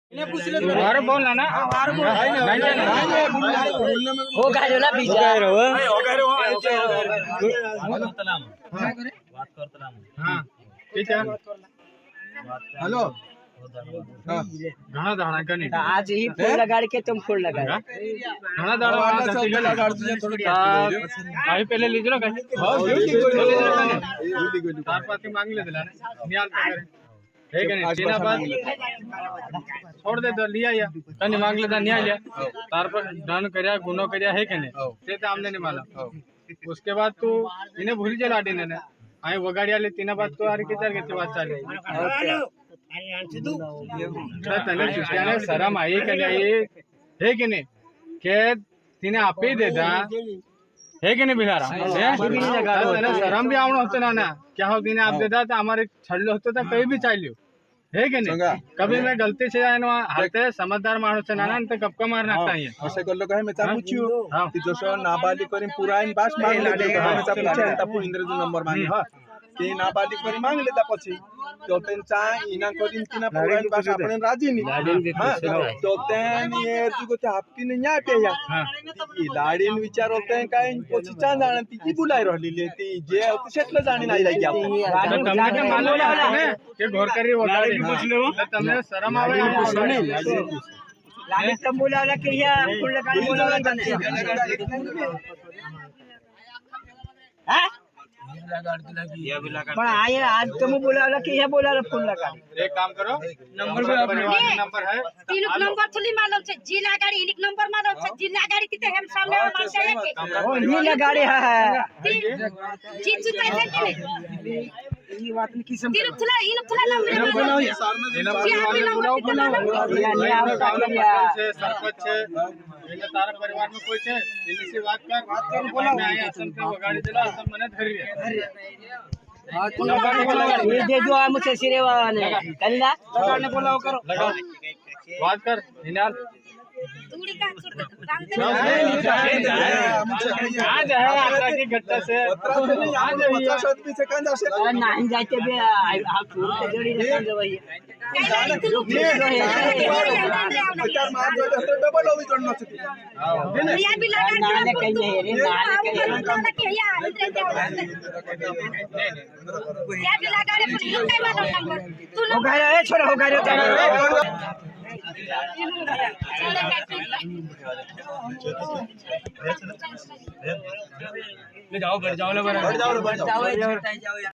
अरे बोलना ना हो काय रे ना बीजा हां ठीक है हेलो घना दाना का नहीं आज ही फूल लगा के तुम फूल लगा घना दाना वाला धरती लगा थोड़ा आई पहले लीजिए ना हां चार पाती मांग ले दिला नियाल का करे है कि नहीं तीन बात छोड़ दे तो लिया या कनी मांग लेता नहीं लिया तार पर दान करया गुनो करया है कि नहीं ते तो हमने नहीं माला उसके बाद तू इन्हें भूल जा लाडी ने आई वो गाड़ी वाले तीन बात तो आर किधर के बात चाले तने जिसने शर्म आई कि नहीं है कि नहीं के तिने आप ही देता है कि नहीं बिहारा शर्म भी आवण होते ना क्या हो दिन आप देता तो हमारे छड़ले होते तो कहीं भी चाहिए है कि नहीं कभी मैं गलती से हालते समझदार माणूस ना तो कपका मार नाखता है असे करलो काय मी पूछियो की जसो नाबालिग करीन पुरा इन बास मांग ले दे हमें पूछे ता इंद्रजू नंबर मांगे हा ते नाबालिग करी मांग लेता पछि तो त्यांचा इना करीन तिना पुरा इन बास आपण राजी नी तो तेन ये तुगो ते आपकी ने न्या पे या ई लाडीन विचार होते काय पछि चा जाण ती की बुलाई रहली ती जे होते शेटला जाणी नाही लागी आपण તમને માલુમ છે કે ઘોર કરી વગાડી પૂછ લે તમને શરમ આવે लाडी तुम बोलावला की या फूल लगा बोलावला तने हां पण आये आज तुम बोलावला की या बोलावला फूल लगा एक काम करो नंबर पे अपने नंबर है तीन नंबर थोड़ी मालूम छे जिला गाड़ी इनिक नंबर मालूम छे जिला गाड़ी किते हम सामने मार जाए के ओ नीला गाड़ी है जी चुकाई है कि ये बात में किसम तीन थोड़ा नंबर मालूम जी आपने नंबर कितना से सरपंच है इने तारा परिवार में कोई है इनसे से बात कर बोला मैं आया असन पे गाड़ी चला सब मने धर ये दे दो मुझे सिरेवा ने कल्ला ने बोलाओ करो लगाओ बात कर इनाल तूड़ी का छोड़ आज है आपका की घट्टा से आज 50 आदमी से कांदा से नहीं जाते बे आप फूल के जोड़ी निकाल दो भाई विचार मार दो तो डबल होवी जण नसती या भी लगा नाले कहीं रे नाले कहीं या भी लगा रे पुलिस काय मालूम नंबर तू हो गया ए छोरा हो गया ले जाओ घर जाओ ले बढ़ जाओ